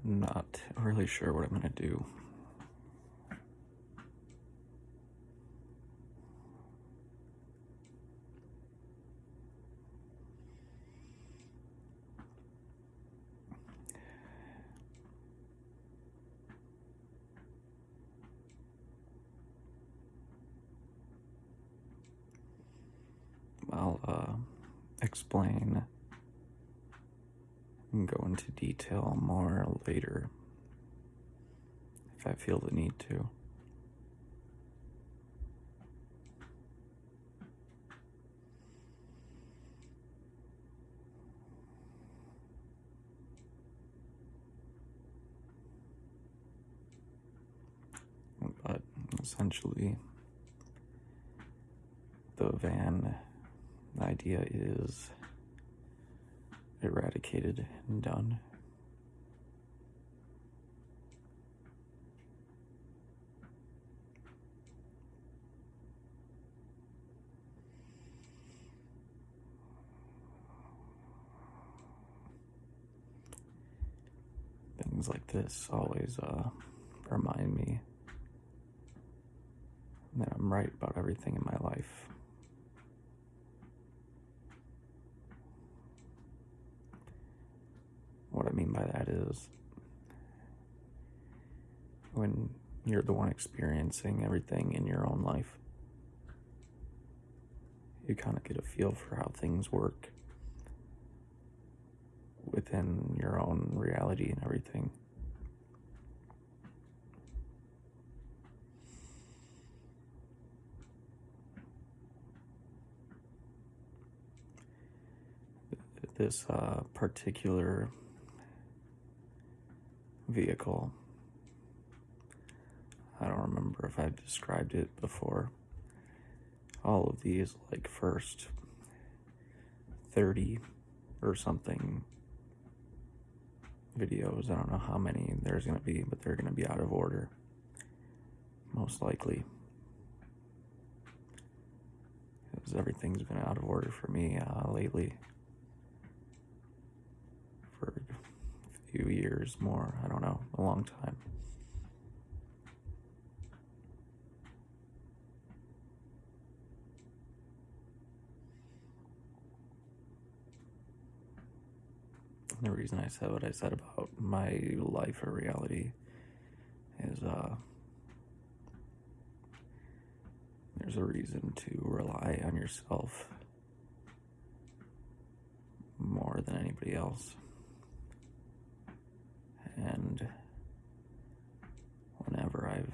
Not really sure what I'm gonna do. I'll explain and go into detail more later if I feel the need to. But essentially, the van idea is eradicated and done. Things like this always remind me that I'm right about everything in my life. What I mean by that is when you're the one experiencing everything in your own life, you kind of get a feel for how things work within your own reality and everything. This particular vehicle, I don't remember if I've described it before. All of these, like, first 30 or something videos, I don't know how many there's going to be, but they're going to be out of order, most likely. Because everything's been out of order for me lately. For a few years more, I don't know, a long time. The reason I said what I said about my life or reality is there's a reason to rely on yourself more than anybody else. And whenever I've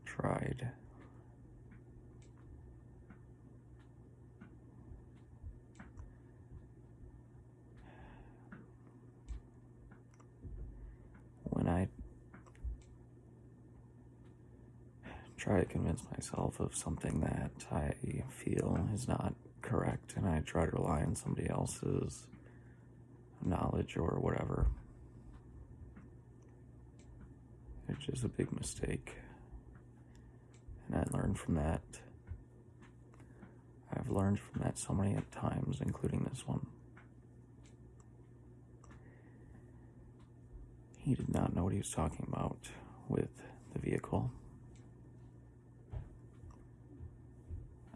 tried when I try to convince myself of something that I feel is not correct, and I try to rely on somebody else's knowledge or whatever, it's just a big mistake. And I learned from that. I've learned from that so many times, including this one. He did not know what he was talking about with the vehicle.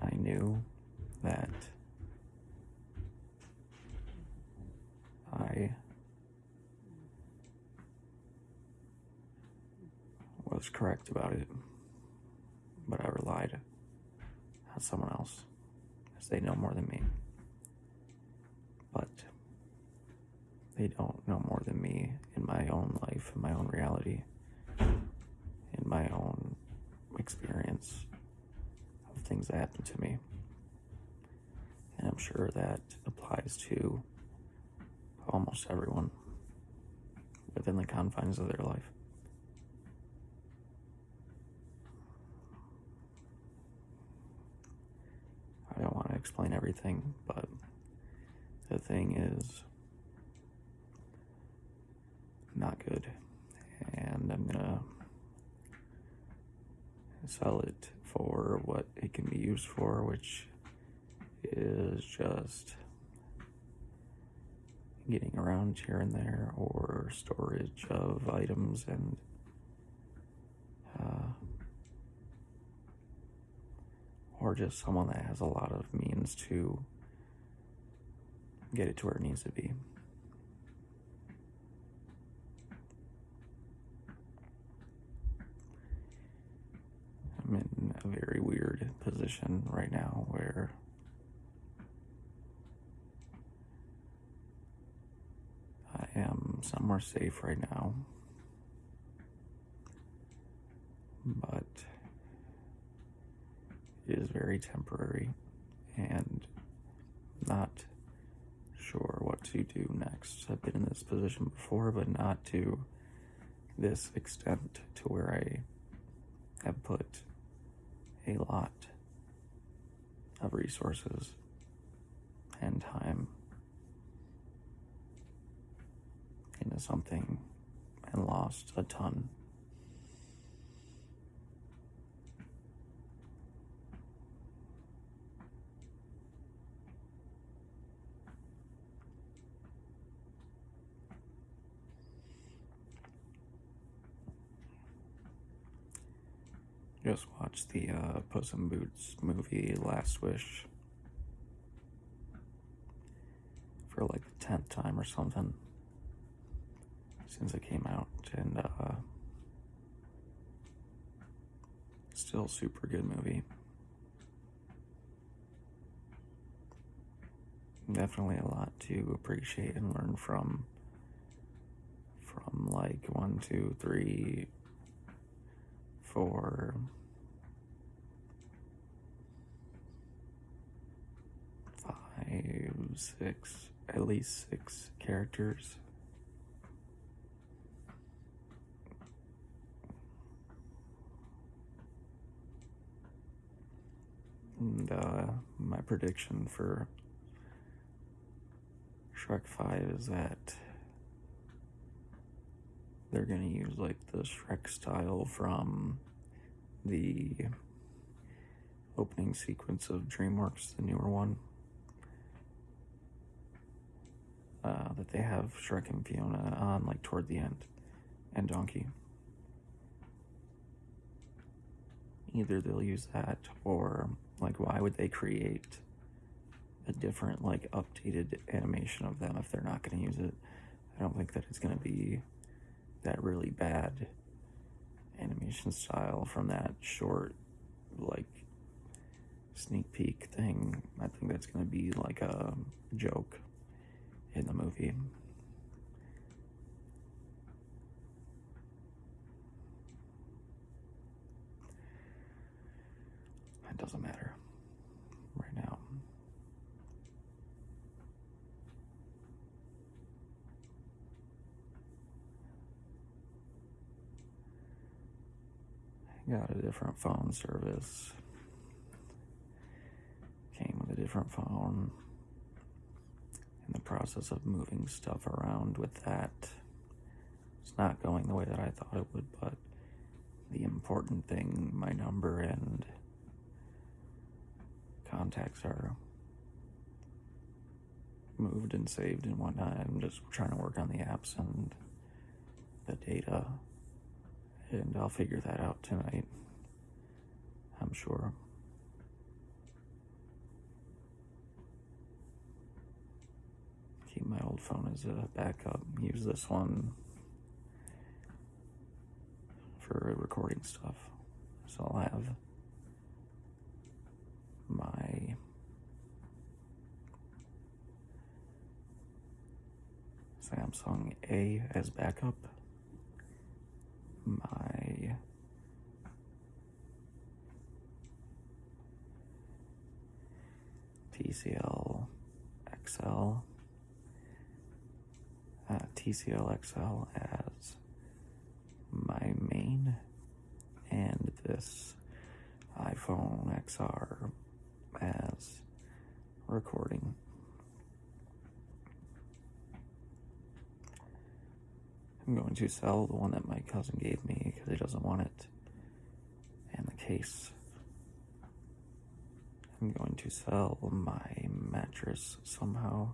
I knew that I was correct about it, but I relied on someone else, as they know more than me. But they don't know more than me in my own life, in my own reality, in my own experience of things that happen to me. And I'm sure that applies to almost everyone within the confines of their life. I don't want to explain everything, but the thing is not good, and I'm gonna sell it for what it can be used for, which is just getting around here and there, or storage of items, and or just someone that has a lot of means to get it to where it needs to be. I'm in a very weird position right now where I am somewhere safe right now, but it is very temporary and not sure what to do next. I've been in this position before, but not to this extent, to where I have put a lot of resources and time into something and lost a ton. Just watched the Puss in Boots movie Last Wish for like the 10th time or something since it came out, and still super good movie. Definitely a lot to appreciate and learn from like 1, 2, 3, 4, 5, 6, at least 6 characters. And my prediction for Shrek 5 is that they're gonna use like the Shrek style from the opening sequence of DreamWorks, the newer one. That they have Shrek and Fiona on like toward the end, and Donkey. Either they'll use that, or like, why would they create a different, like, updated animation of them if they're not going to use it? I don't think that it's going to be that really bad animation style from that short, like, sneak peek thing. I think that's going to be like a joke in the movie. It doesn't matter right now. I got a different phone service. Came with a different phone. In the process of moving stuff around with that. It's not going the way that I thought it would, but the important thing, my number and contacts are moved and saved and whatnot. I'm just trying to work on the apps and the data, and I'll figure that out tonight, I'm sure. Keep my old phone as a backup. Use this one for recording stuff. So I'll have my Samsung A as backup, my TCL XL as my main, and this iPhone XR as recording. I'm going to sell the one that my cousin gave me because he doesn't want it, and the case. I'm going to sell my mattress somehow.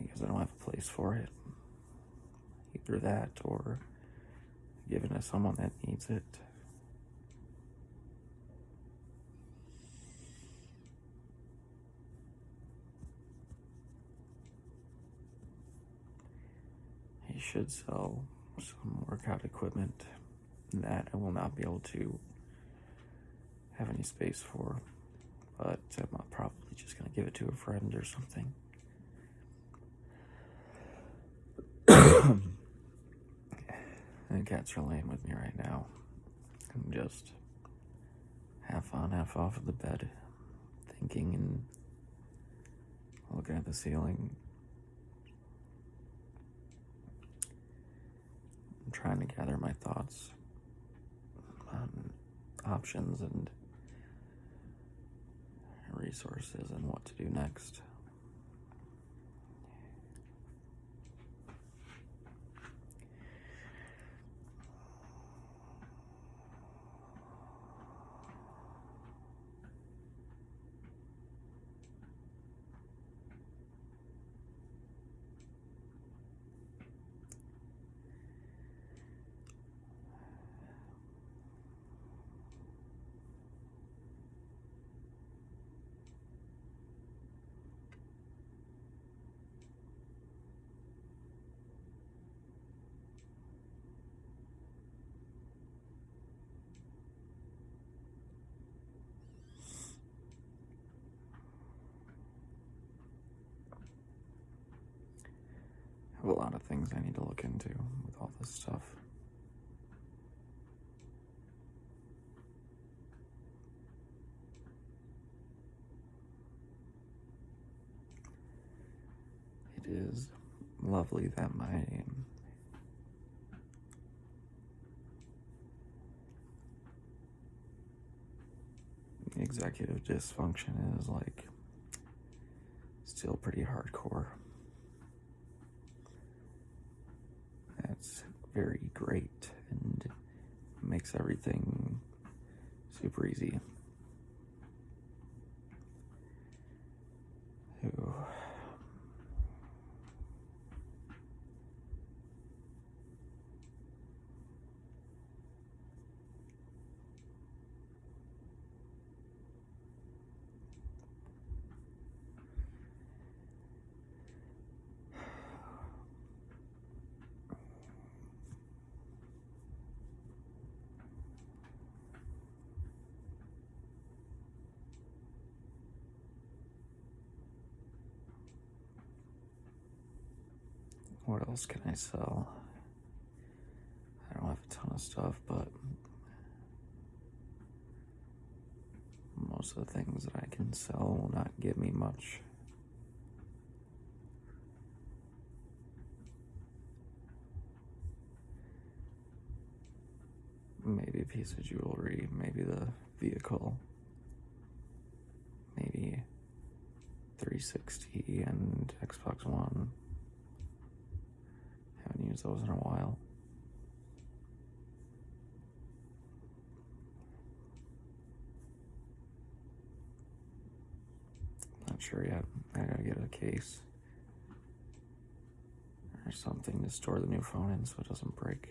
because I don't have a place for it. Either that or give it to someone that needs it. He should sell some workout equipment that I will not be able to have any space for, but I'm probably just going to give it to a friend or something. And cats are laying with me right now. I'm just half on, half off of the bed, thinking and looking at the ceiling. I'm trying to gather my thoughts on options and resources and what to do next. I have a lot of things I need to look into with all this stuff. It is lovely that my executive dysfunction is like still pretty hardcore. That's very great and makes everything super easy. Ooh. What else can I sell? I don't have a ton of stuff, but most of the things that I can sell will not give me much. Maybe a piece of jewelry, maybe the vehicle, maybe 360 and Xbox One. Haven't used those in a while. Not sure yet. I gotta get a case or something to store the new phone in so it doesn't break.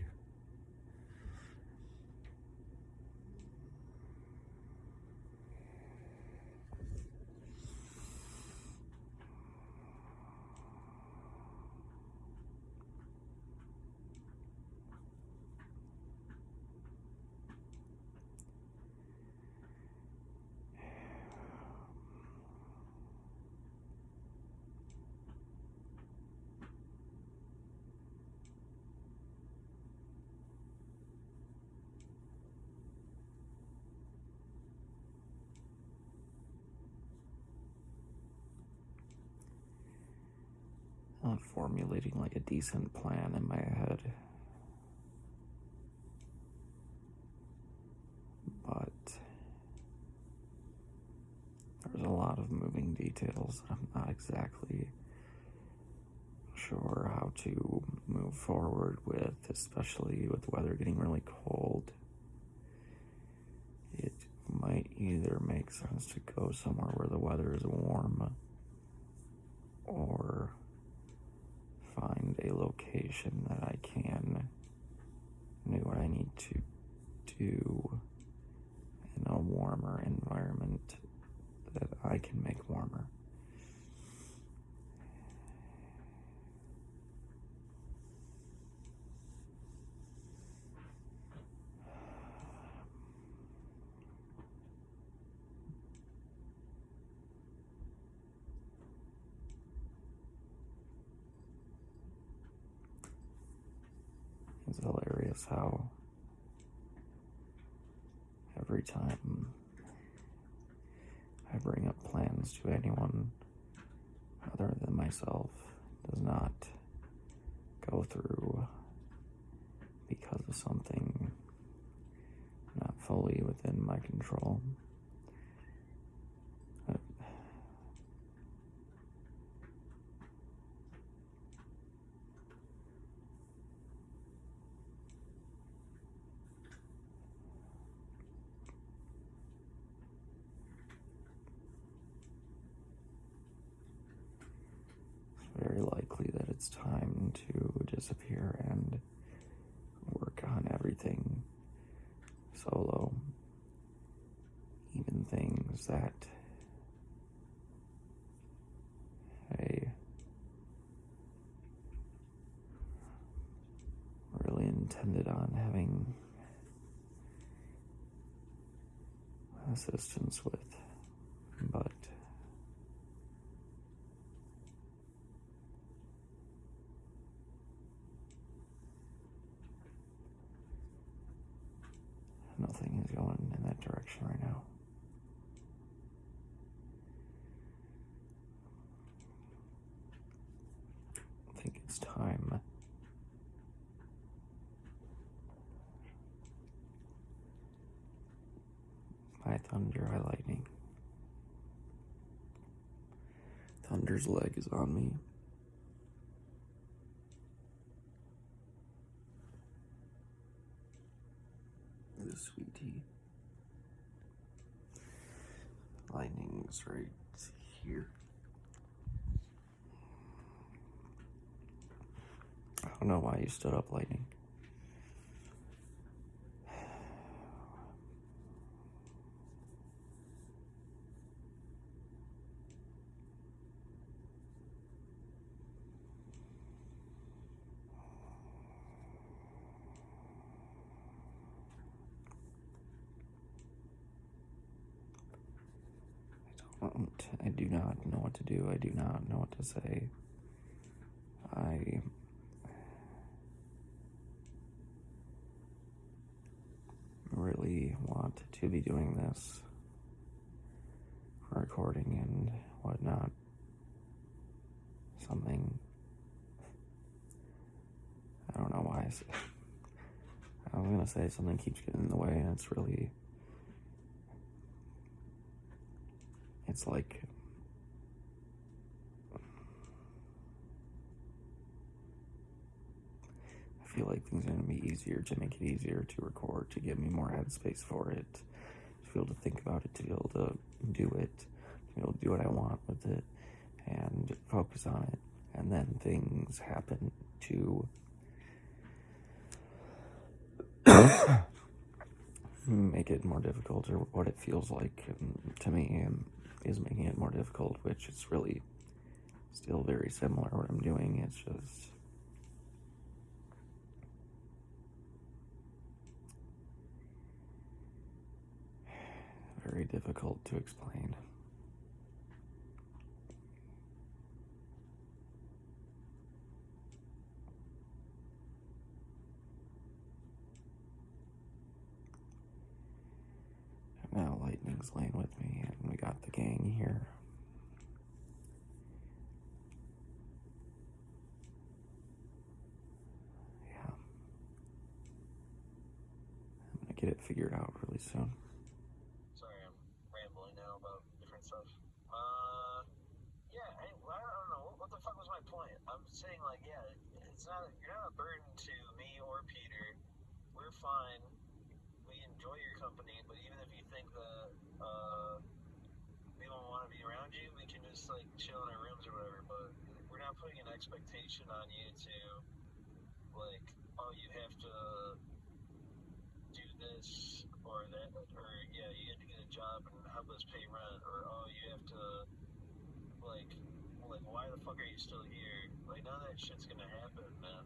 Not formulating like a decent plan in my head, but there's a lot of moving details that I'm not exactly sure how to move forward with, especially with the weather getting really cold. It might either make sense to go somewhere where the weather is warm, or indication that I can do what I need to do in a warmer environment that I can make warmer. It's hilarious how every time I bring up plans to anyone other than myself, it does not go through because of something not fully within my control. Very likely that it's time to disappear and work on everything solo, even things that I really intended on having assistance with, but nothing is going in that direction right now. I think it's time I thunder, I lightning. Thunder's leg is on me. This sweet tea. Lightning's right here. I don't know why you stood up, Lightning. I do not know what to do. I do not know what to say. I really want to be doing this, recording and whatnot. Something, I don't know why I was gonna say something keeps getting in the way, and it's like I feel like things are going to be easier to make it easier to record, to give me more headspace for it, to be able to think about it, to be able to do it, to be able to do what I want with it, and focus on it. And then things happen to make it more difficult, or what it feels like to me is making it more difficult, which is really still very similar what I'm doing. It's just very difficult to explain. Now Lightning's laying with me, and we got the gang here. Yeah. I'm gonna get it figured out really soon. Sorry, I'm rambling now about different stuff. Yeah, I don't know. What the fuck was my point? I'm saying, like, yeah, you're not a burden to me or Peter. We're fine. We enjoy your company, but even if you think that, we don't want to be around you, we can just, like, chill in our rooms or whatever, but we're not putting an expectation on you to like, oh, you have to do this or that, or yeah, you have to get a job and help us pay rent, or oh, you have to like why the fuck are you still here? Like, none of that shit's gonna happen, man.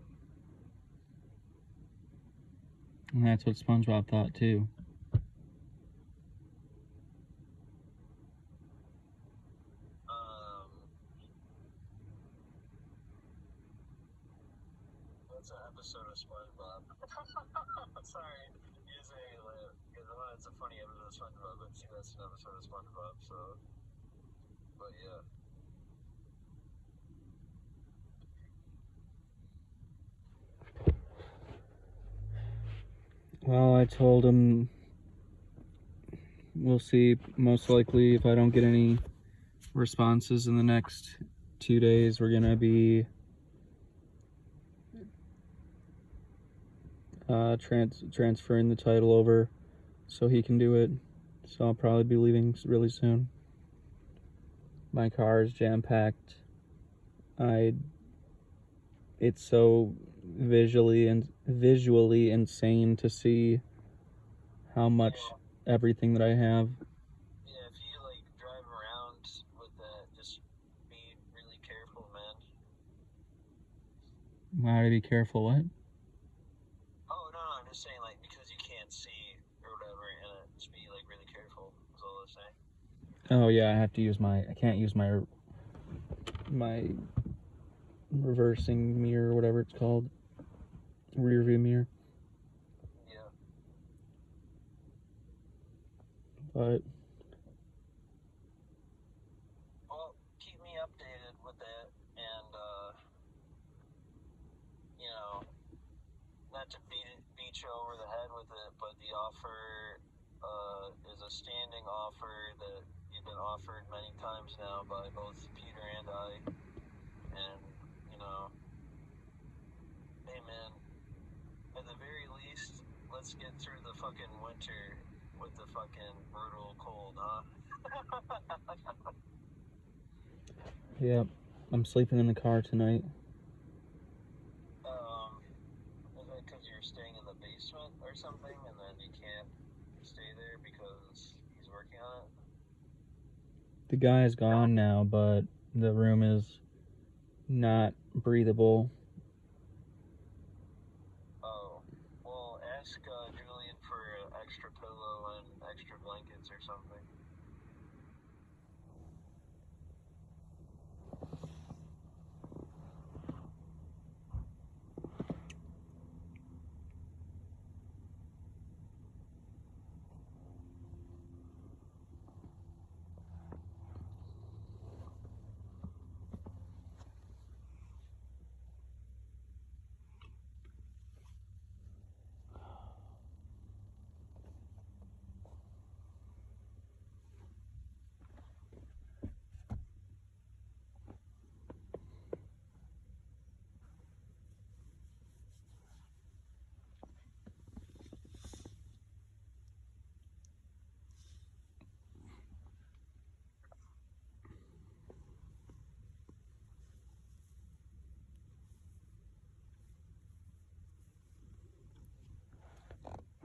And that's what SpongeBob thought too. That's an episode of SpongeBob. Sorry, you say because it's a funny episode of SpongeBob, but see, that's an episode of SpongeBob. So, but yeah. Well, I told him we'll see. Most likely, if I don't get any responses in the next 2 days, we're gonna be transferring the title over so he can do it. So I'll probably be leaving really soon. My car is jam-packed. It's so visually insane to see how much everything that I have. Yeah, if you like drive around with that, just be really careful, man. How to be careful? What? Oh no, I'm just saying like because you can't see or whatever, and just be like really careful. That's all I'm saying. Oh yeah, I can't use my reversing mirror, whatever it's called, rear view mirror. Yeah. But well, keep me updated with that, and you know, not to beat you over the head with it, but the offer is a standing offer that you've been offered many times now by both Peter and I, and you know, hey man, at the very least, let's get through the fucking winter with the fucking brutal cold, huh? yeah, I'm sleeping in the car tonight. Is it because you're staying in the basement or something, and then you can't stay there because he's working on it? The guy is gone now, but the room is not breathable. Oh, well, ask Julian for an extra pillow and extra blankets or something.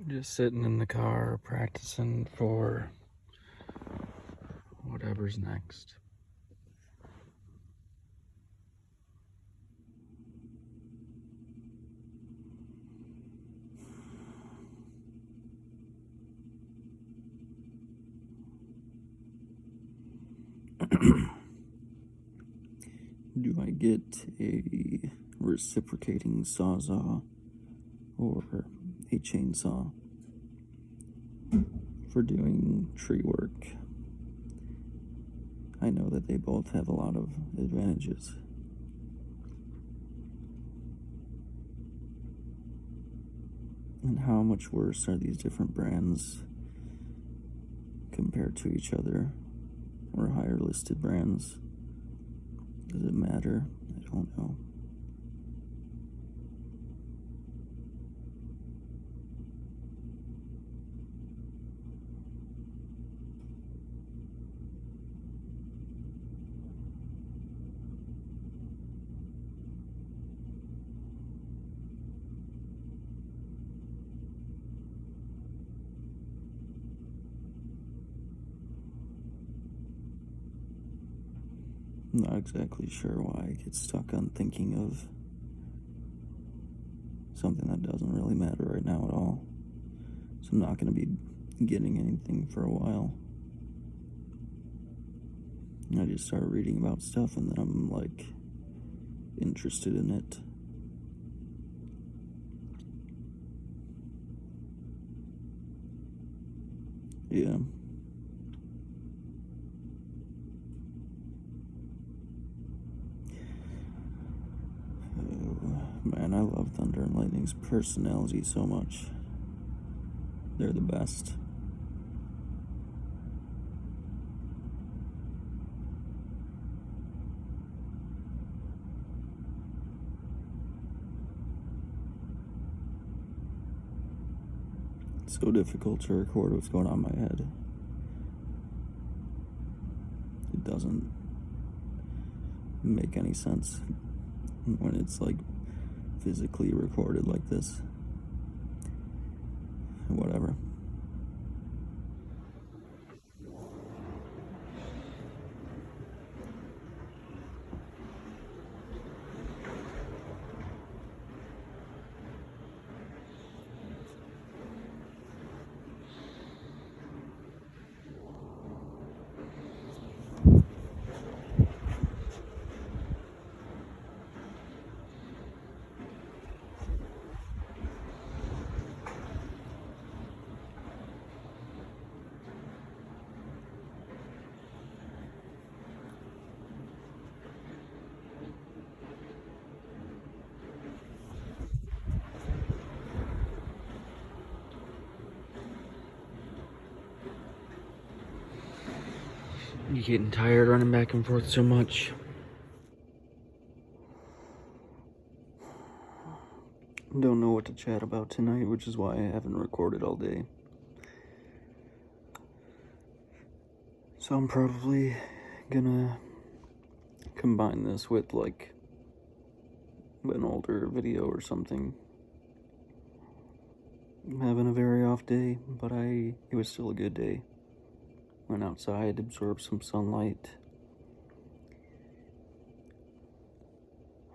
Just sitting in the car practicing for whatever's next. Do I get a reciprocating sawzall or a chainsaw for doing tree work? I know that they both have a lot of advantages. And how much worse are these different brands compared to each other, or higher listed brands? Does it matter? I don't know. I'm not exactly sure why I get stuck on thinking of something that doesn't really matter right now at all. So I'm not going to be getting anything for a while. I just start reading about stuff and then I'm like interested in it. Yeah. Oh, man, I love Thunder and Lightning's personality so much. They're the best. It's so difficult to record what's going on in my head. It doesn't make any sense when it's like physically recorded like this. Whatever. You getting tired running back and forth so much? Don't know what to chat about tonight, which is why I haven't recorded all day. So I'm probably gonna combine this with like an older video or something. I'm having a very off day, but it was still a good day. Went outside, absorbed some sunlight.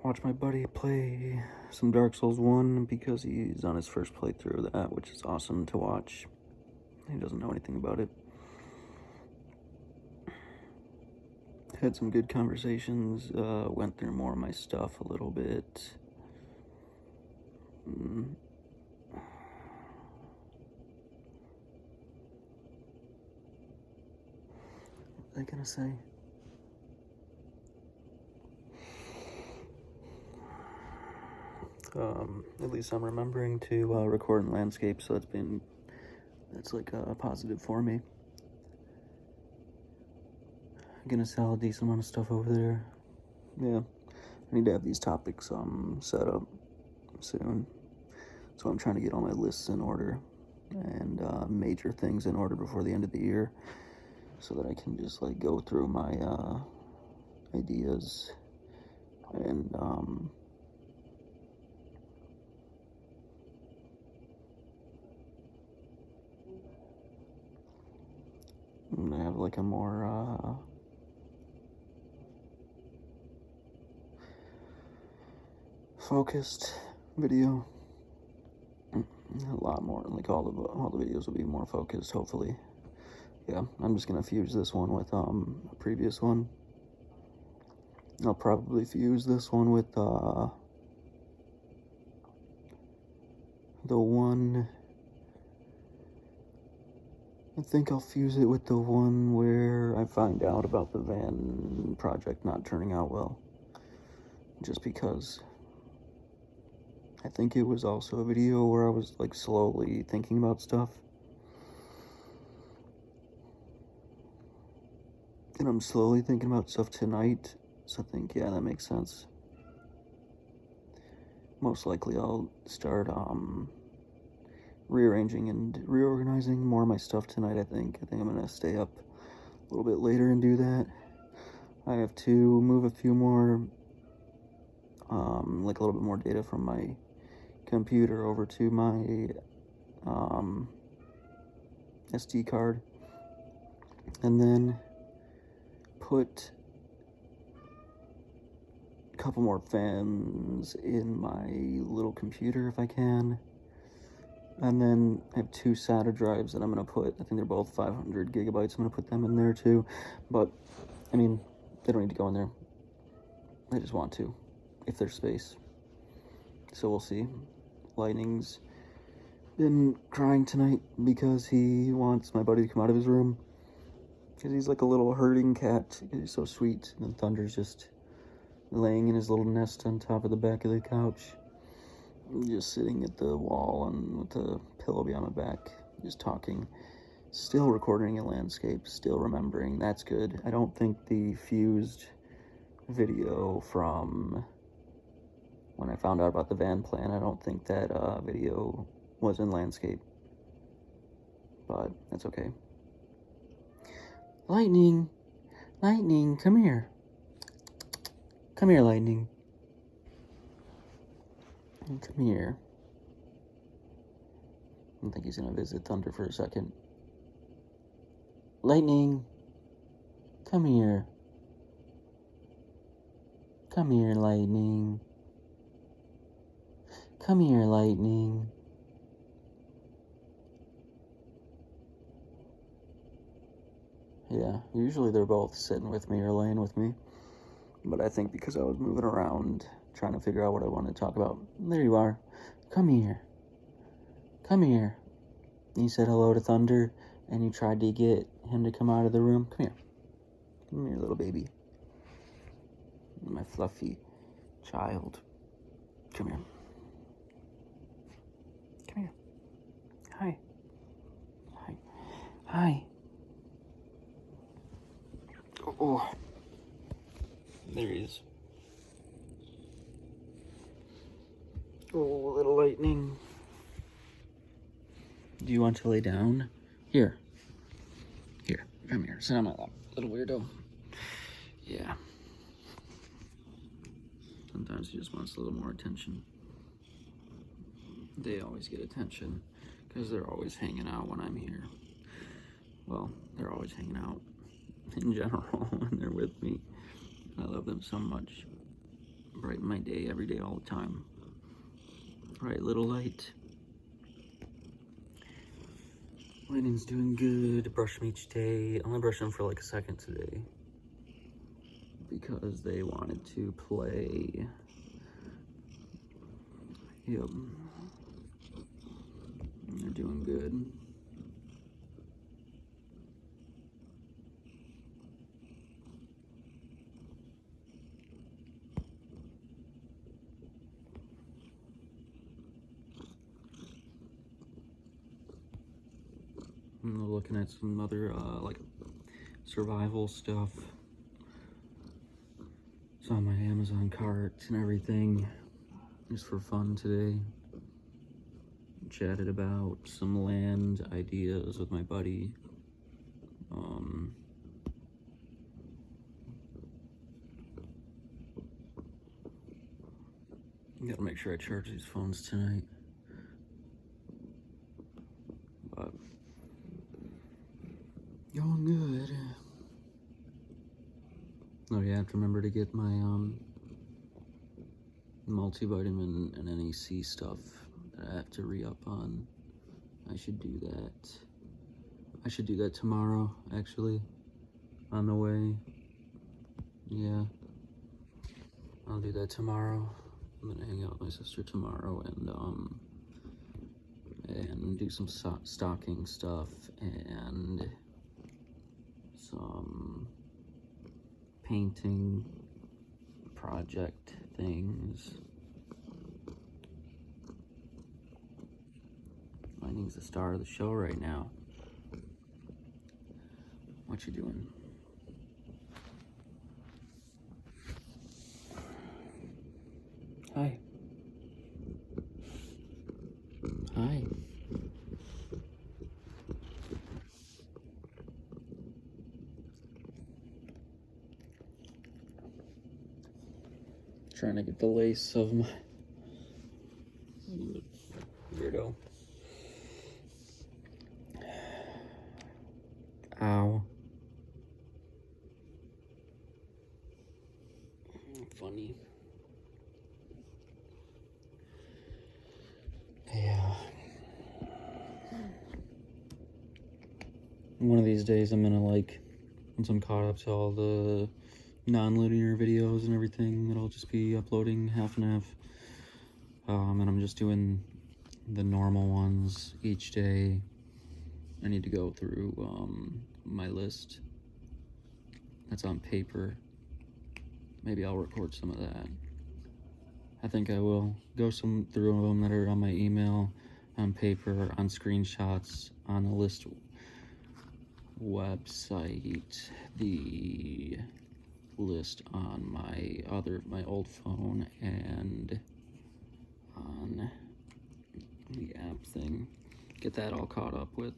Watched my buddy play some Dark Souls 1 because he's on his first playthrough of that, which is awesome to watch. He doesn't know anything about it. Had some good conversations, went through more of my stuff a little bit. What was I gonna say? At least I'm remembering to record in landscape, so that's like a positive for me. I'm gonna sell a decent amount of stuff over there. Yeah, I need to have these topics set up soon. So I'm trying to get all my lists in order and major things in order before the end of the year, so that I can just like go through my ideas and have like a more focused video. A lot more, like all the videos will be more focused, hopefully. Yeah, I'm just gonna fuse this one with a previous one. I'll probably fuse this one with the one. I think I'll fuse it with the one where I find out about the van project not turning out well. Just because I think it was also a video where I was like slowly thinking about stuff. And I'm slowly thinking about stuff tonight, so I think, yeah, that makes sense. Most likely I'll start rearranging and reorganizing more of my stuff tonight, I think. I think I'm gonna stay up a little bit later and do that. I have to move a few more, like a little bit more data from my computer over to my SD card, and then put couple more fans in my little computer if I can. And then I have 2 SATA drives that I'm going to put. I think they're both 500 gigabytes. I'm going to put them in there too. But, I mean, they don't need to go in there. I just want to, if there's space. So we'll see. Lightning's been crying tonight because he wants my buddy to come out of his room. Because he's like a little herding cat. He's so sweet. And Thunder's just laying in his little nest on top of the back of the couch. Just sitting at the wall and with the pillow behind my back, just talking. Still recording a landscape, still remembering. That's good. I don't think the fused video from when I found out about the van plan, I don't think that video was in landscape. But that's okay. Lightning! Lightning, come here. Come here, Lightning. Come here. I think he's gonna visit Thunder for a second. Lightning, come here. Come here, Lightning. Come here, Lightning. Yeah, usually they're both sitting with me or laying with me. But I think because I was moving around, trying to figure out what I wanted to talk about. There you are. Come here. Come here. You said hello to Thunder, and you tried to get him to come out of the room. Come here. Come here, little baby. My fluffy child. Come here. Come here. Hi. Hi. Hi. Oh. There he is. Oh, little Lightning. Do you want to lay down? Here. Here. Come here. Sit on my lap, little weirdo. Yeah. Sometimes he just wants a little more attention. They always get attention because they're always hanging out when I'm here. Well, they're always hanging out in general when they're with me. I love them so much. Brighten my day every day, all the time. Right, little light. Lightning's doing good. Brush him each day. I only brushed him for like a second today because they wanted to play. Yep. They're doing good. I'm looking at some other like survival stuff. Saw my Amazon cart and everything just for fun today. Chatted about some land ideas with my buddy. Gotta make sure I charge these phones tonight. But going good. Oh yeah, I have to remember to get my multivitamin and NEC stuff that I have to re-up on. I should do that. I should do that tomorrow, actually. On the way. Yeah. I'll do that tomorrow. I'm gonna hang out with my sister tomorrow and do some stocking stuff and some painting project things. Lightning's the star of the show right now. What you doing? Hi. Hi. Trying to get the lace of my weirdo. Ow. Funny. one of these days I'm gonna, like, once I'm caught up to all the non-linear videos and everything, it'll just be uploading half and half. And I'm just doing the normal ones each day. I need to go through my list that's on paper. Maybe I'll record some of that. I think I will go through them that are on my email, on paper, on screenshots, on the list website, the list on my old phone, and on the app thing. Get that all caught up with.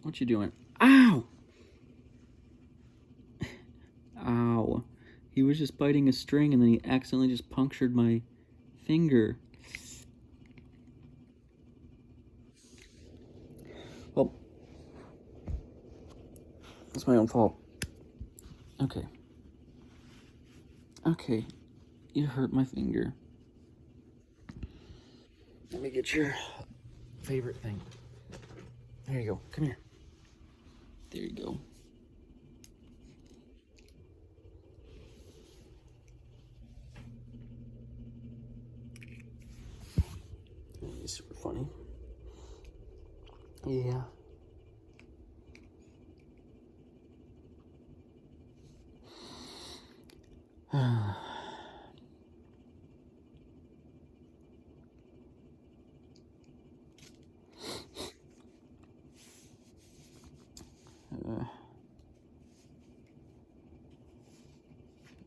What you doing? Ow! Ow. He was just biting a string and then he accidentally just punctured my finger. Well, it's my own fault. Okay. Okay. You hurt my finger. Let me get your favorite thing. There you go. Come here. There you go. It's super funny. Yeah.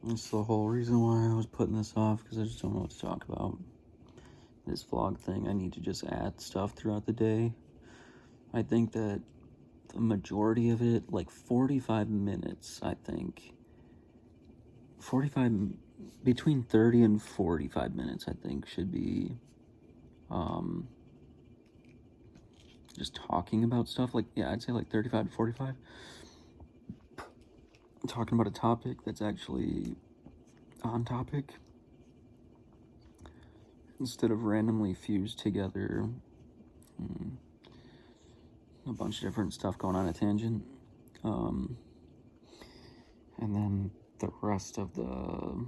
That's the whole reason why I was putting this off, because I just don't know what to talk about. This vlog thing, I need to just add stuff throughout the day. I think that the majority of it, like 45 minutes, I think. Between 30 and 45 minutes, I think, should be just talking about stuff. Like, yeah, I'd say like 35 to 45. Talking about a topic that's actually on topic, instead of randomly fused together a bunch of different stuff going on a tangent. And then the rest of the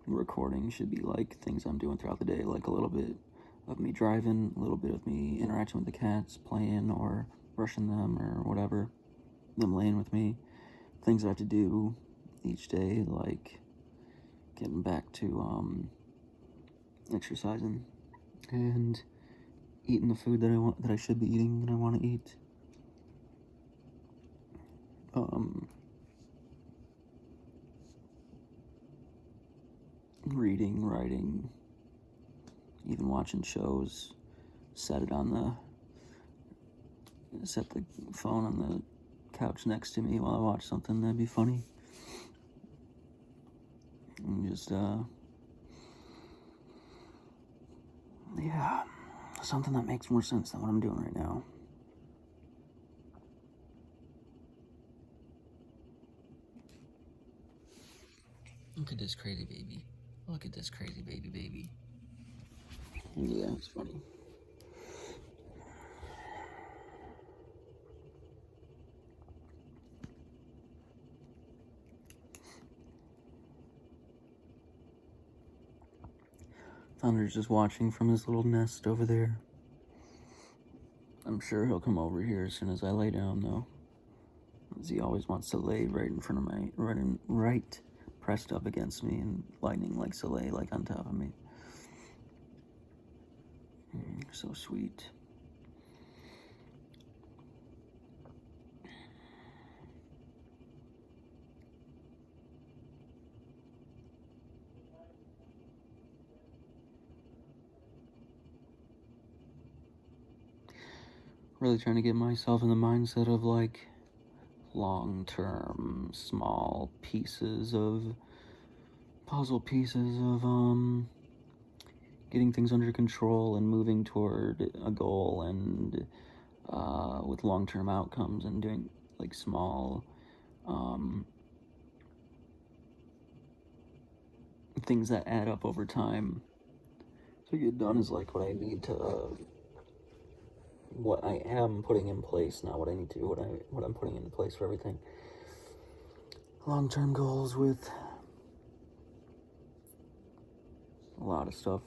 recording should be like things I'm doing throughout the day, like a little bit of me driving, a little bit of me interacting with the cats, playing or brushing them or whatever, them laying with me, things I have to do each day, like getting back to exercising and eating the food that I should be eating, that I want to eat. Reading, writing, even watching shows. Set the phone on the couch next to me while I watch something that'd be funny. And just yeah, something that makes more sense than what I'm doing right now. Look at this crazy baby. Look at this crazy baby. Yeah, it's funny. Thunder's just watching from his little nest over there. I'm sure he'll come over here as soon as I lay down, though. As he always wants to lay right in front of right pressed up against me, and Lightning likes to lay like on top of me. So sweet. Really trying to get myself in the mindset of like long-term small puzzle pieces of getting things under control and moving toward a goal, and with long-term outcomes, and doing like small things that add up over time to get done is like what I need to what I am putting in place, not what I need to do, what I'm putting in place for everything. Long-term goals with a lot of stuff.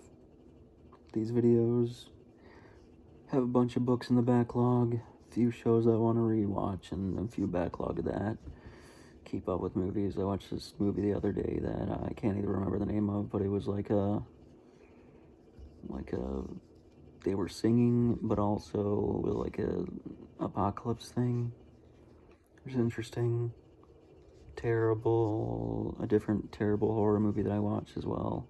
These videos have a bunch of books in the backlog, a few shows I want to rewatch, and a few backlog of that. Keep up with movies. I watched this movie the other day that I can't even remember the name of, but it was like a they were singing, but also like a apocalypse thing. It was interesting. A different terrible horror movie that I watched as well.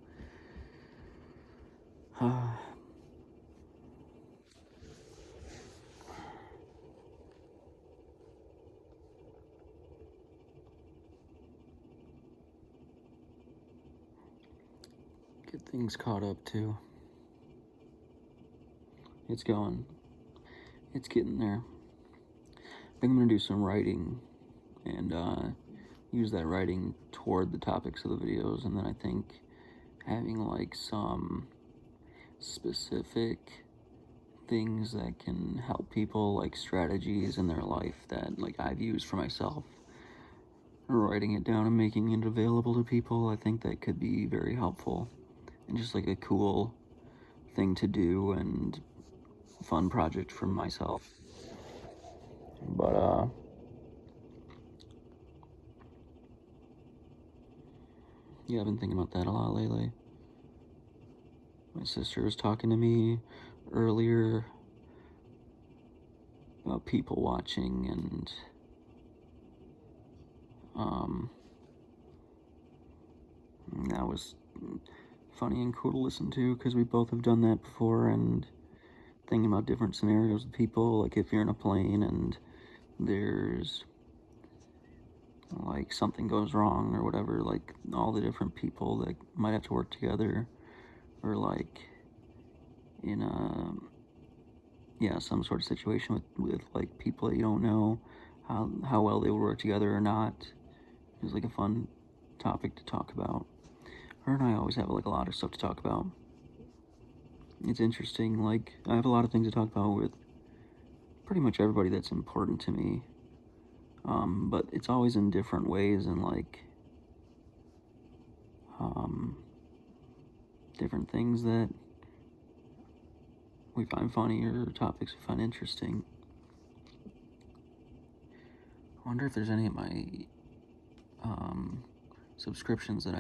Get things caught up too. It's going. It's getting there. I think I'm gonna do some writing and use that writing toward the topics of the videos, and then I think having like some specific things that can help people, like strategies in their life that like I've used for myself, writing it down and making it available to people, I think that could be very helpful and just like a cool thing to do and fun project for myself. But yeah, I've been thinking about that a lot lately. My sister was talking to me earlier about people watching, and that was funny and cool to listen to because we both have done that before, and thinking about different scenarios with people, like if you're in a plane and there's like something goes wrong or whatever, like all the different people that might have to work together, or like in some sort of situation with like people that you don't know how well they will work together or not. It was like a fun topic to talk about. Her and I always have like a lot of stuff to talk about. It's interesting, like I have a lot of things to talk about with pretty much everybody that's important to me, but it's always in different ways, and like different things that we find funny or topics we find interesting. I wonder if there's any of my subscriptions that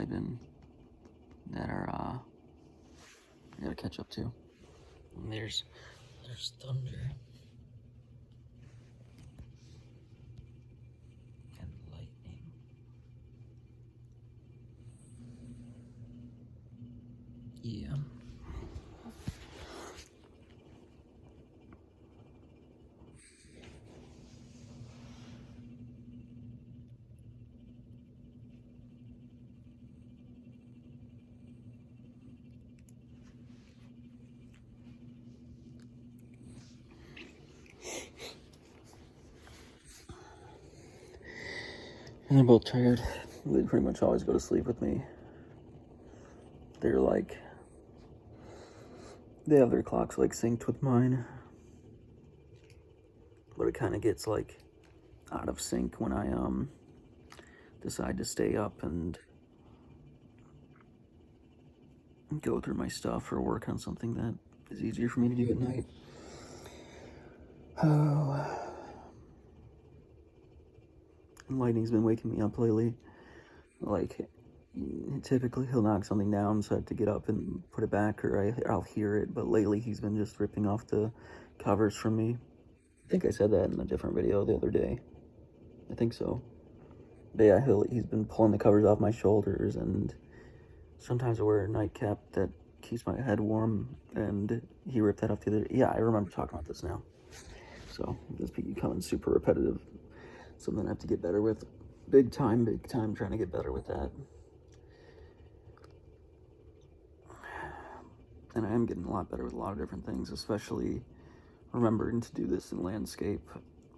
are I gotta catch up to. And there's thunder and lightning. Yeah. And they're both tired. They pretty much always go to sleep with me. They're like, they have their clocks like synced with mine, but it kind of gets like out of sync when I decide to stay up and go through my stuff or work on something that is easier for me to do at night. Oh. Lightning's been waking me up lately. Like, typically he'll knock something down, so I have to get up and put it back, or I'll hear it, but lately he's been just ripping off the covers from me. I think I said that in a different video the other day. I think so. But yeah, he's been pulling the covers off my shoulders, and sometimes I wear a nightcap that keeps my head warm, and he ripped that off the other day. Yeah, I remember talking about this now. So, this becoming super repetitive. Something I have to get better with. Big time trying to get better with that. And I am getting a lot better with a lot of different things, especially remembering to do this in landscape,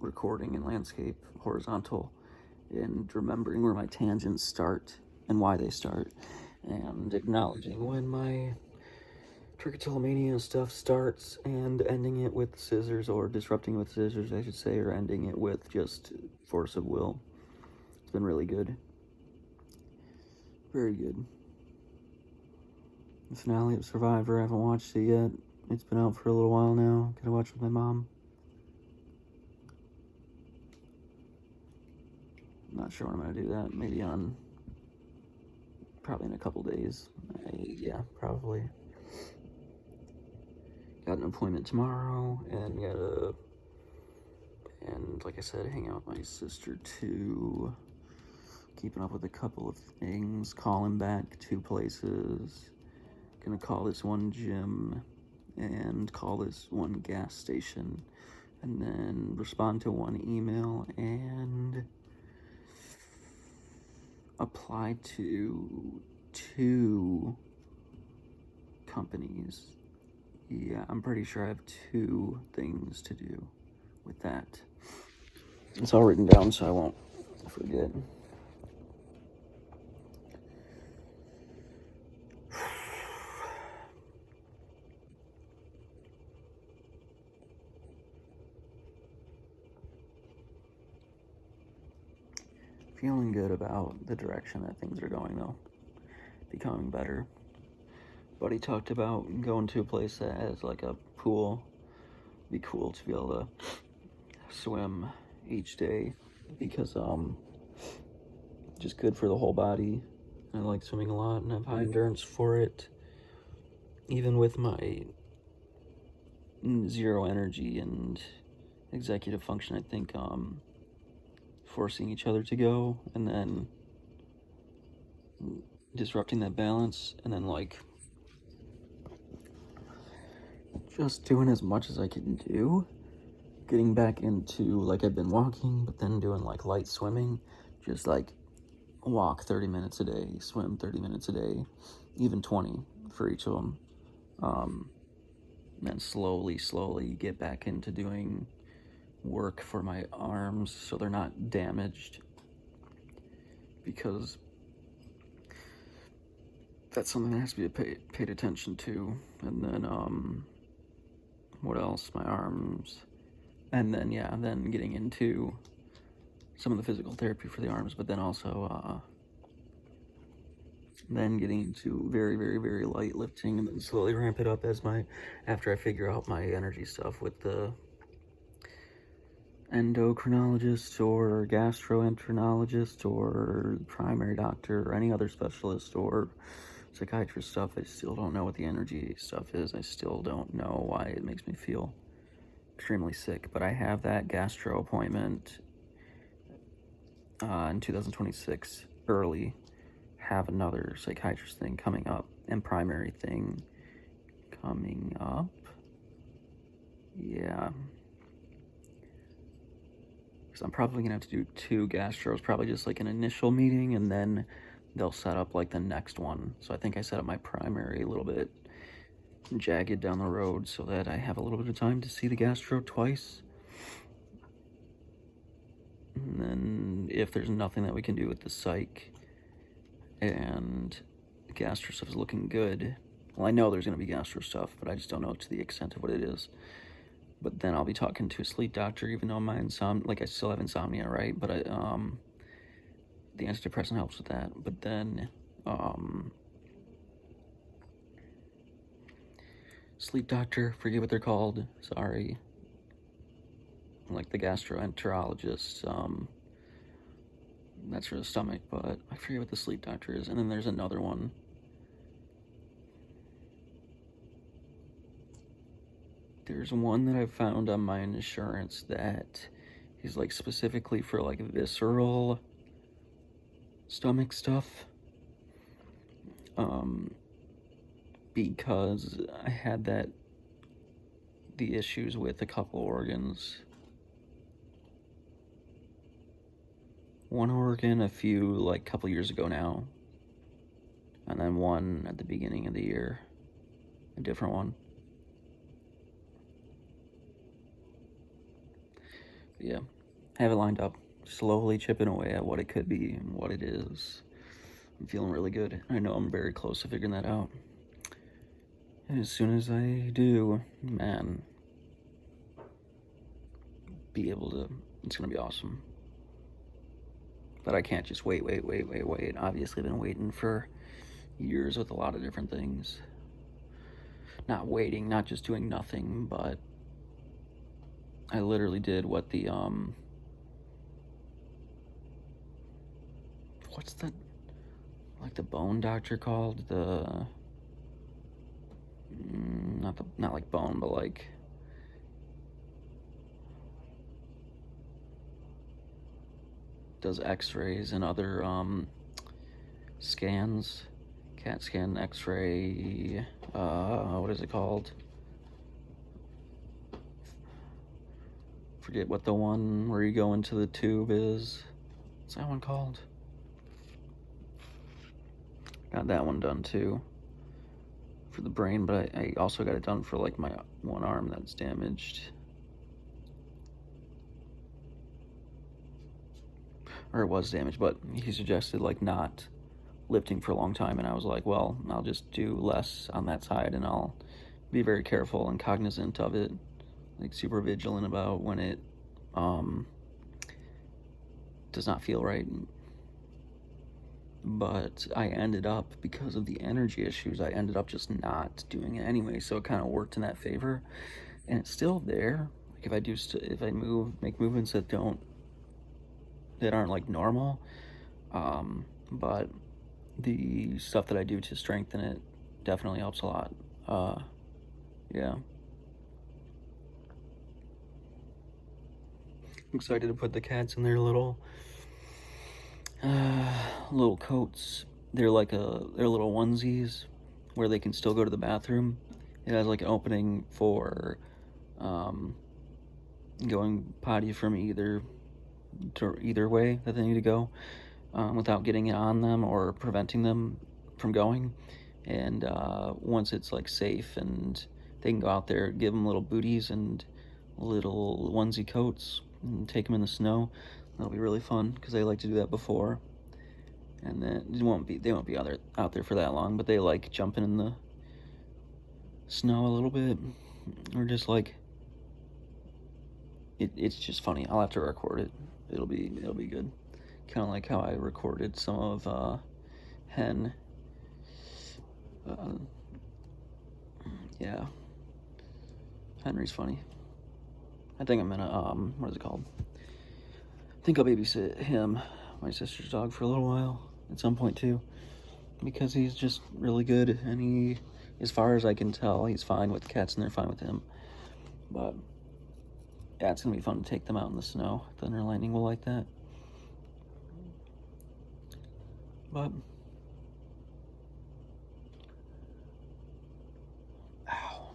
recording in landscape, horizontal, and remembering where my tangents start and why they start, and acknowledging when my trichotillomania stuff starts, and ending it with scissors, or disrupting with scissors, I should say, or ending it with just force of will. It's been really good. Very good. The finale of Survivor, I haven't watched it yet. It's been out for a little while now. Gotta watch with my mom. I'm not sure when I'm gonna do that. Maybe probably in a couple days. Yeah, probably. Got an appointment tomorrow, and like I said, hang out with my sister too. Keeping up with a couple of things. Calling back 2 places. Gonna call this one gym and call this one gas station, and then respond to 1 email and apply to 2 companies. Yeah, I'm pretty sure I have 2 things to do with that. It's all written down so I won't forget. Feeling good about the direction that things are going, though. Becoming better. Buddy talked about going to a place that has like a pool. Be cool to be able to swim each day, because just good for the whole body. I like swimming a lot and have high endurance for it. Even with my 0 energy and executive function, I think forcing each other to go and then disrupting that balance, and then like just doing as much as I can do, getting back into, like, I've been walking, but then doing like light swimming, just like walk 30 minutes a day, swim 30 minutes a day, even 20 for each of them. And then slowly get back into doing work for my arms so they're not damaged, because that's something that has to be paid attention to. And then what else? My arms. And then then getting into some of the physical therapy for the arms, but then also then getting into very, very, very light lifting, and then slowly ramp it up after I figure out my energy stuff with the endocrinologist or gastroenterologist or primary doctor or any other specialist or psychiatrist stuff. I still don't know what the energy stuff is. I still don't know why it makes me feel extremely sick, but I have that gastro appointment in 2026 early. Have another psychiatrist thing coming up and primary thing coming up. Yeah, because I'm probably gonna have to do 2 gastros, probably just like an initial meeting, and then they'll set up like the next one. So I think I set up my primary a little bit jagged down the road so that I have a little bit of time to see the gastro twice. And then if there's nothing that we can do with the psych and the gastro stuff is looking good, well, I know there's going to be gastro stuff, but I just don't know to the extent of what it is. But then I'll be talking to a sleep doctor, even though my I still have insomnia, right? But the antidepressant helps with that. But then sleep doctor, forget what they're called, sorry. Like the gastroenterologist, that's for the stomach, but I forget what the sleep doctor is. And then there's another one. There's one that I found on my insurance that is like specifically for like visceral stomach stuff. Because I had the issues with a couple organs. One organ a couple years ago now, and then one at the beginning of the year, a different one. But yeah, I have it lined up, slowly chipping away at what it could be and what it is. I'm feeling really good. I know I'm very close to figuring that out. And as soon as I do, man, be able to, it's gonna be awesome. But I can't just wait. Obviously, I've been waiting for years with a lot of different things. Not waiting, not just doing nothing, but I literally did what the what's the, like, the bone doctor called, the not like bone, but like does x-rays and other scans, CAT scan, x-ray, what is it called? Forget what the one where you go into the tube is. What's that one called? Got that one done too for the brain, but I also got it done for like my one arm that's damaged. Or it was damaged, but he suggested like not lifting for a long time, and I was like, well, I'll just do less on that side, and I'll be very careful and cognizant of it, like super vigilant about when it does not feel right. But I ended up, because of the energy issues, I ended up just not doing it anyway, so it kind of worked in that favor, and it's still there. Like if I do, if I make movements that aren't like normal, but the stuff that I do to strengthen it definitely helps a lot. Yeah. I'm excited to put the cats in their little coats. They're little onesies where they can still go to the bathroom. It has like an opening for going potty from either way that they need to go, without getting it on them or preventing them from going. And once it's like safe and they can go out there, give them little booties and little onesie coats and take them in the snow. That'll be really fun because they like to do that before. And then they won't be out there for that long, but they like jumping in the snow a little bit, or just like it's just funny. I'll have to record it. It'll be good. Kind of like how I recorded some of Hen. Yeah, Henry's funny. I think I'm gonna what is it called? I think I'll babysit him, my sister's dog, for a little while at some point too, because he's just really good, and he, as far as I can tell, he's fine with the cats and they're fine with him. But yeah, it's gonna be fun to take them out in the snow. Thunder and Lightning will like that. But ow.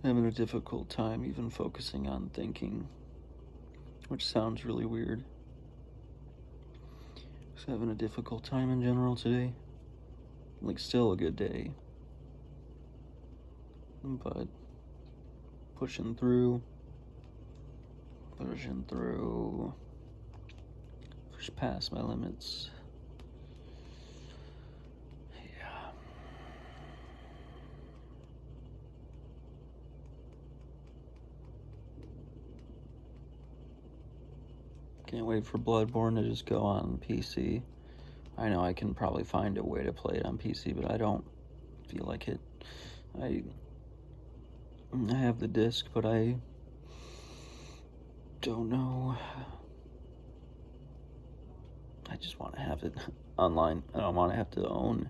I'm having a difficult time even focusing on thinking, which sounds really weird. Just having a difficult time in general today. Like, still a good day, but pushing through, push past my limits. Yeah. Can't wait for Bloodborne to just go on PC. I know I can probably find a way to play it on PC, but I don't feel like it. I have the disc, but I don't know. I just want to have it online. I don't want to have to own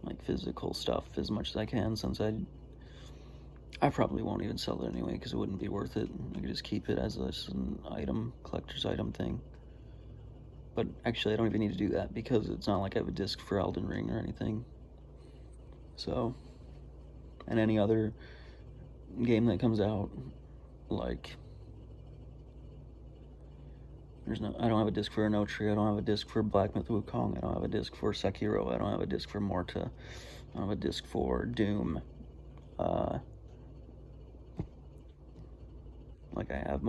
like physical stuff as much as I can, since I probably won't even sell it anyway because it wouldn't be worth it. I could just keep it as an item, collector's item thing. But actually, I don't even need to do that because it's not like I have a disc for Elden Ring or anything. So and any other game that comes out. Like, I don't have a disc for Onotree, I don't have a disc for Black Myth Wukong, I don't have a disc for Sekiro, I don't have a disc for Morta, I don't have a disc for Doom. Like, I have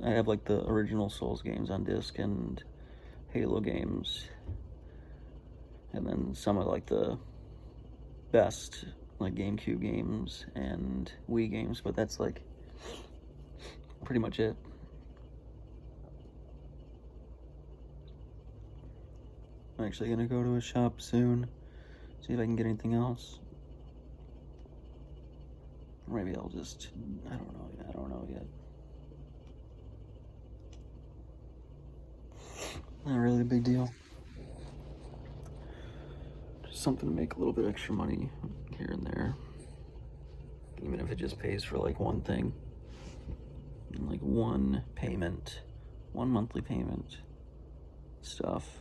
I have like the original Souls games on disc, and Halo games, and then some of like the best like GameCube games and Wii games, but that's like pretty much it. I'm actually gonna go to a shop soon, see if I can get anything else. Or maybe I'll just, I don't know yet. Not really a big deal. Just something to make a little bit extra money here and there. Even if it just pays for like one thing. Like one payment, one monthly payment stuff.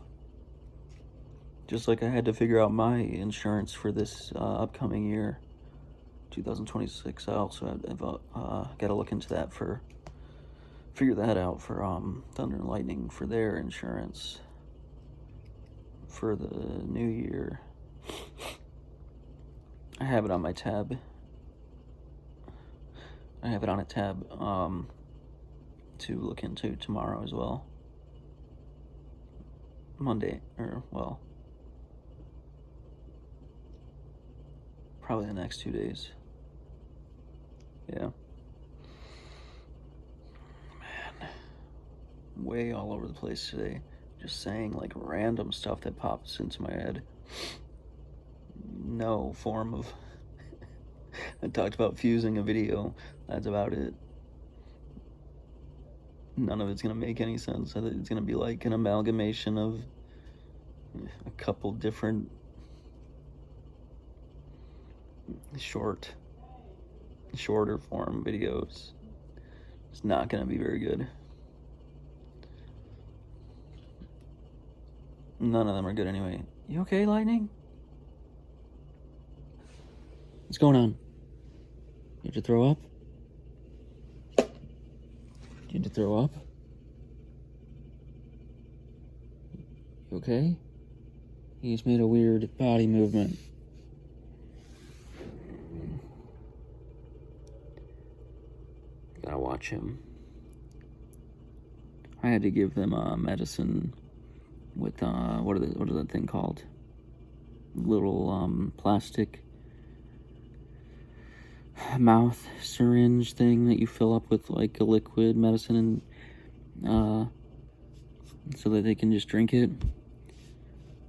Just like I had to figure out my insurance for this upcoming year, 2026. I also have got to look into that figure that out for Thunder and Lightning for their insurance for the new year. I have it on my tab. I have it on a tab to look into tomorrow as well. Monday, or well, probably the next 2 days. Yeah. Man, way all over the place today. Just saying like random stuff that pops into my head. No form of... I talked about fusing a video. That's about it. None of it's gonna make any sense. It's gonna be like an amalgamation of a couple different shorter form videos. It's not gonna be very good. None of them are good anyway. You okay, Lightning? What's going on? Did you throw up? Did you throw up? You okay? He's made a weird body movement. Gotta watch him. I had to give them medicine with what is that thing called? Little plastic mouth syringe thing that you fill up with like a liquid medicine, and so that they can just drink it.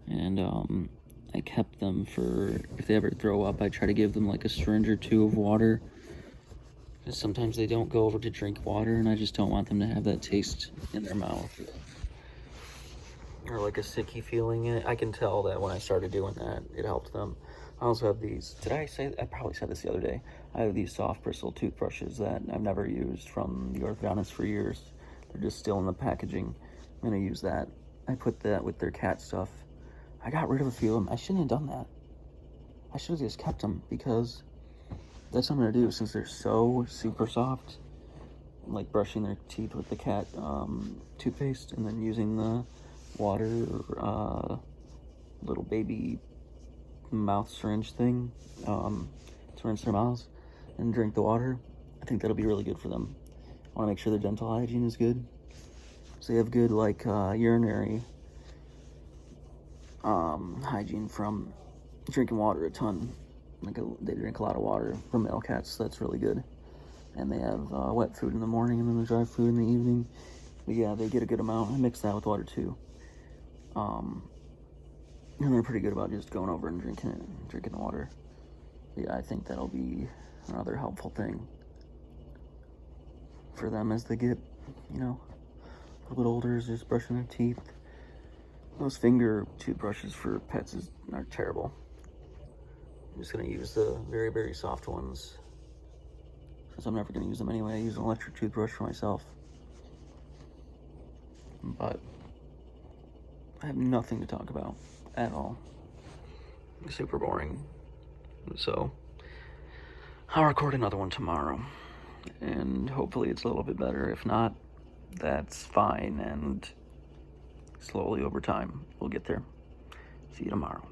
And I kept them for if they ever throw up. I try to give them like a syringe or two of water, because sometimes they don't go over to drink water, and I just don't want them to have that taste in their mouth or like a sicky feeling in it. I can tell that when I started doing that, it helped them. I also have these, I probably said this the other day, I have these soft bristle toothbrushes that I've never used from the orthodontist for years. They're just still in the packaging. I'm gonna use that. I put that with their cat stuff. I got rid of a few of them. I shouldn't have done that. I should have just kept them, because that's what I'm gonna do, since they're so super soft. Like brushing their teeth with the cat toothpaste, and then using the water little baby mouth syringe thing to rinse their mouths and drink the water. I think that'll be really good for them. I want to make sure their dental hygiene is good, so they have good like urinary hygiene from drinking water a ton. They drink a lot of water from male cats, so that's really good. And they have wet food in the morning and then the dry food in the evening. But yeah, they get a good amount. I mix that with water too. And they're pretty good about just going over and drinking the water. Yeah, I think that'll be another helpful thing for them as they get, a little bit older, is just brushing their teeth. Those finger toothbrushes for pets are terrible. I'm just gonna use the very, very soft ones, because I'm never gonna use them anyway. I use an electric toothbrush for myself. But I have nothing to talk about at all. Super boring. So I'll record another one tomorrow, and hopefully it's a little bit better. If not, that's fine, and slowly over time, we'll get there. See you tomorrow.